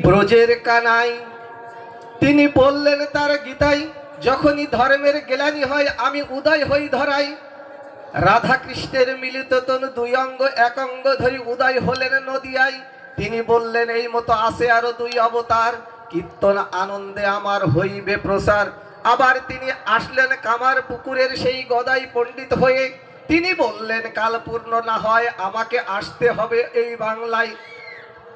ব্রজের কানাই তিনি বললেন তার গীতাই, যখনই ধর্মের গ্লানি হয় আমি উদয় হই ধরাই। রাধা কৃষ্ণের মিলিত তনু দুই অঙ্গ এক অঙ্গ ধরি উদয় হলেন নদিয়ায়। তিনি বললেন এই মতো আসে আরো দুই অবতার, কীর্তন আনন্দে আমার হইবে প্রসার। আবার তিনি আসলেন কামার পুকুরের সেই গদাই পণ্ডিত হয়ে। তিনি বললেন কাল পূর্ণ না হয় আমাকে আসতে হবে এই বাংলায়।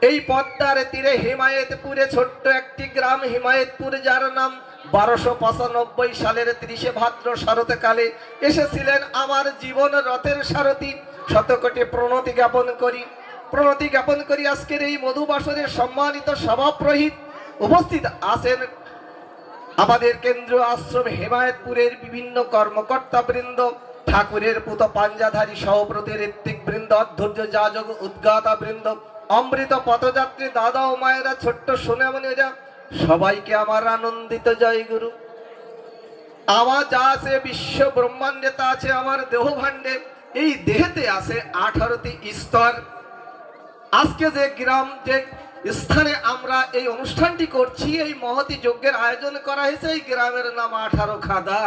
এই পদ্মার তীরে হিমায়তপুরে ছোট্ট একটি গ্রাম হিমায়তপুর, যার নাম 1295 সালের 30 ভাদ্র শরৎকালে এসেছিলেন আমার জীবন রথের সারথি। শতকোটি প্রণতি জ্ঞাপন করি আজকের এই মধুবাসরের সম্মানিত সভাপ্রহিত উপস্থিত আছেন আমাদের কেন্দ্রীয় আশ্রম হিমায়তপুরের বিভিন্ন কর্মকর্তা বৃন্দ, ঠাকুরের পুত পাঞ্জাধারী সহব্রতের ঋত্বিক বৃন্দ, অধৈর্য যাজক উদ্গাতা বৃন্দ, অমৃত পথযাত্রী দাদা ও মায়েরা, ছোট্ট সোনামণিরা, সবাইকে আমার আনন্দিত জয় গুরু। আমার যা আছে বিশ্ব ব্রহ্মাণ্ডে তা আছে আমার দেহ ভাণ্ডে। এই দেহেতে আছে 18টি স্তর। আজকে যে গ্রাম যে স্থানে আমরা এই অনুষ্ঠানটি করছি, এই মহতি যজ্ঞের আয়োজন করা হয়েছে, এই গ্রামের নাম 18 খাদা।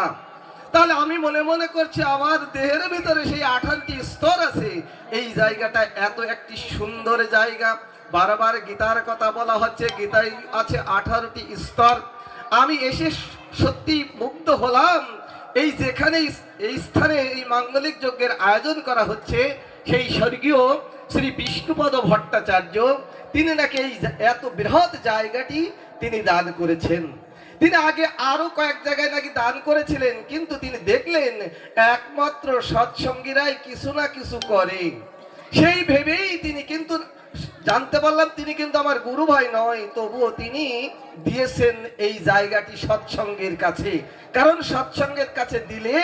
তাহলে আমি মনে মনে করছি আমার দেহের ভিতরে সেই 18টি স্তর আছে। এই জায়গাটা এত একটি সুন্দর জায়গা। বারবার গীতার কথা বলা হচ্ছে, গীতায় আছে 18টি স্তর। আমি এসে সত্যি মুগ্ধ হলাম। এই যেখানে এই স্থানে এই মাঙ্গলিক যজ্ঞের আয়োজন করা হচ্ছে, সেই স্বর্গীয় শ্রী বিষ্ণুপদ ভট্টাচার্য তিনি নাকি এই এত বৃহৎ জায়গাটি তিনি দান করেছেন। তিনি আগে আরো কয়েক জায়গায় নাকি দান করেছিলেন, কিন্তু তিনি দেখলেন একমাত্র সৎসঙ্গীরাই কিছু না কিছু করে। সেই ভেবেই তিনি কিন্তু জানতে পারলাম তিনি কিন্তু আমার গুরু ভাই নয়, তবুও তিনি দিয়েছেন এই জায়গাটি সৎসঙ্গের কাছে। কারণ সৎসঙ্গের কাছে দিলে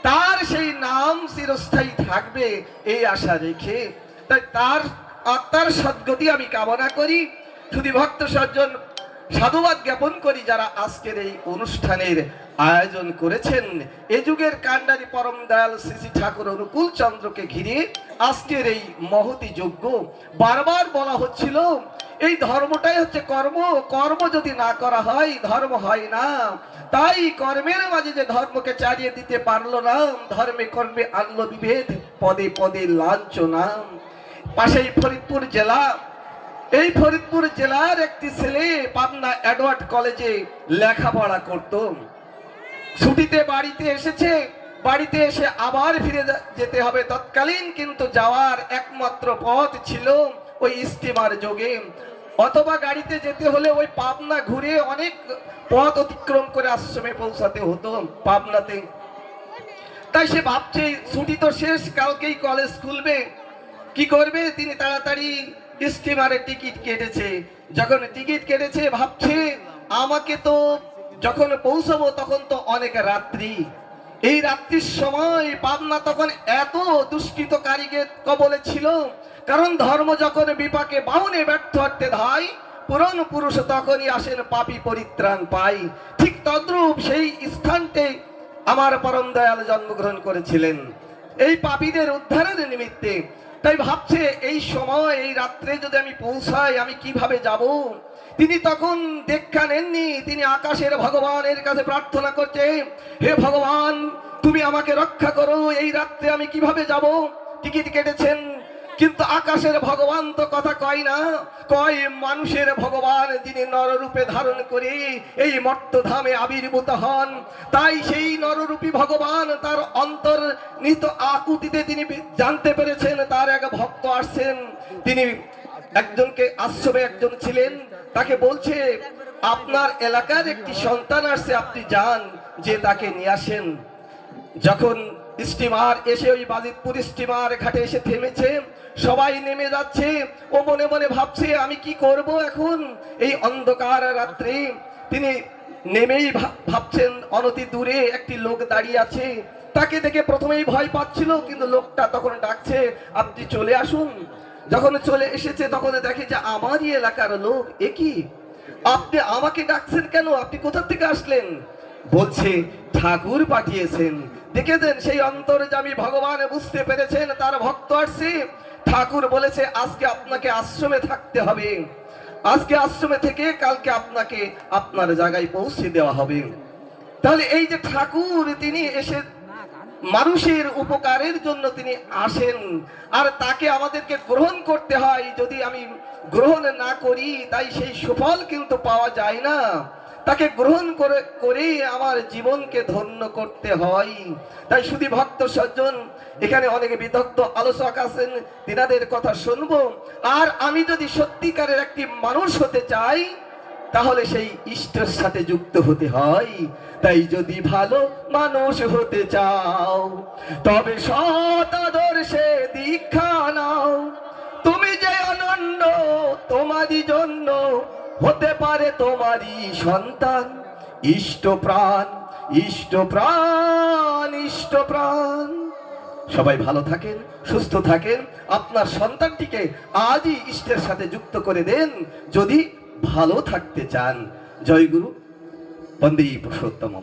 তার সেই নাম চিরস্থায়ী থাকবে এই আশা রেখে, তাই তার আত্মার সদ্গতি আমি কামনা করি। শুধু ভক্ত সজ্জন সাধুবাদ জ্ঞাপন করি যারা আজকের এই অনুষ্ঠানের আয়োজন করেছেন। এ যুগের কাণ্ডারি পরম দয়াল শ্রী শ্রী ঠাকুর অনুকূল চন্দ্রকে ঘিরে আজকের এই মহতি যজ্ঞ। বারবার বলা হচ্ছিল এই ধর্মটাই হচ্ছে কর্ম, কর্ম যদি না করা হয় ধর্ম হয় না। তাই কর্মের মাঝে যে ধর্মকে চালিয়ে দিতে পারলো না, ধর্মে কর্মে আনলো বিভেদ, পদে পদে লাঞ্ছনা। পাশেই ফরিদপুর জেলা, এই ফরিদপুর জেলার একটি ছেলে পাবনা এডওয়ার্ড কলেজে লেখাপড়া করত। ছুটিতে বাড়িতে এসেছে, বাড়িতে এসে আবার ফিরে যেতে হবে তৎকালীন, কিন্তু যাওয়ার একমাত্র পথ ছিল ওই স্টিমার যোগে, অথবা গাড়িতে যেতে হলে ওই পাবনা ঘুরে অনেক পথ অতিক্রম করে আশ্রমে পৌঁছাতে হতো পাবনাতে। তাই সে ভাবছে ছুটি তো শেষ, কালকেই কলেজ খুলবে, কি করবে? তিনি তাড়াতাড়ি স্টিমারে টিকিট কেটেছে। যখন টিকিট কেটেছে ভাবছে আমাকে তো যখন পৌঁছাবো তখন তো অনেক রাত্রি। এই রাত্রির সময় পাবনা তখন এত দুষ্কৃতকারীদের কবলে ছিল, কারণ ধর্ম যখন বিপাকে বাউনে ব্যর্থ হতে ধায়, পুরন পুরুষ তখনই আসেন পাপী পরিত্রাণ পাই। ঠিক তদ্রূপ সেই স্থানতে আমার পরম দয়াল জন্মগ্রহণ করেছিলেন এই পাপীদের উদ্ধারের নিমিত্তে। তাই ভাবছে এই সময় এই রাত্রে যদি আমি পৌঁছাই আমি কিভাবে যাব। তিনি তখন দেখা নেননি, তিনি আকাশের ভগবানের কাছে প্রার্থনা করছে, হে ভগবান তুমি আমাকে রক্ষা করো, এই রাত্রে আমি কিভাবে যাব। টিকিট কেটেছেন, কিন্তু আকাশের ভগবান তো কথা কয় না, কয় মানুষের ভগবান যিনি নররূপে ধারণ করে এই মর্তধামে আবির্ভূত হন। তাই সেই নররূপী ভগবান তার অন্তর্নিহিত আকুতিতে তিনি জানতে পেরেছেন তার এক ভক্ত আসছেন। তিনি একজনকে আশ্রমে একজন ছিলেন, তাকে বলছে আপনার এলাকার একটি সন্তান আসছে, আপনি যান যে তাকে নিয়ে আসেন। যখন স্টিমার এসে ওই বাজিতপুর স্টিমার ঘাটে এসে থেমেছে, সবাই নেমে যাচ্ছে, ও মনে মনে ভাবছে আমি কি করব এখন এই অন্ধকার রাত্রে। তিনি নেমেই ভাবছেন অনতি দূরে একটি লোক দাঁড়িয়ে আছে, তাকে দেখে প্রথমেই ভয় পাচ্ছিল, কিন্তু লোকটা তখন ডাকছে আপনি চলে আসুন। যখন চলে এসেছে তখন দেখে যে আমারই এলাকার লোক, এ কি আপনি আমাকে ডাকছেন কেন, আপনি কোথা থেকে আসলেন? বলছে ঠাকুর পাঠিয়েছেন। দেখেছেন সেই অন্তর্যামী ভগবান বুঝতে পেরেছেন তার ভক্ত আসছে। ঠাকুর বলেছে আজকে আপনাকে আশ্রমে থাকতে হবে। আজকে আশ্রমে থেকে কালকে আপনাকে আপনার জায়গায় পৌঁছে দেওয়া হবে। তাহলে এই যে ঠাকুর তিনি এসে মানুষের উপকারের জন্য তিনি আসেন, আর তাকে আমাদেরকে গ্রহণ করতে হয়। যদি আমি গ্রহণ না করি তাই সেই সুফল কিন্তু পাওয়া যায় না। তাকে গ্রহণ করে আমার জীবনকে ধন্য করতে হয়। তাই শুধু ভক্ত সজ্জন, এখানে অনেকে বিদগ্ধ আলোচক আছেন, তিনাদের কথা শুনবো। আর আমি যদি সত্যিকারের একটি মানুষ হতে চাই তাহলে সেই ইষ্টের সাথে যুক্ত হতে হয়। তাই যদি ভালো মানুষ হতে চাও তবে সৎ আদর্শে দীক্ষা নাও। তুমি যে অনন্য তোমারই জন্য হতে পারে তোমারই সন্তান ইষ্ট প্রাণ, ইষ্ট প্রাণ, ইষ্ট প্রাণ। সবাই ভালো থাকেন, সুস্থ থাকেন। আপনার সন্তানটিকে আজই ইষ্টের সাথে যুক্ত করে দেন যদি ভালো থাকতে চান। জয় গুরু, বন্দে পুরুষোত্তম।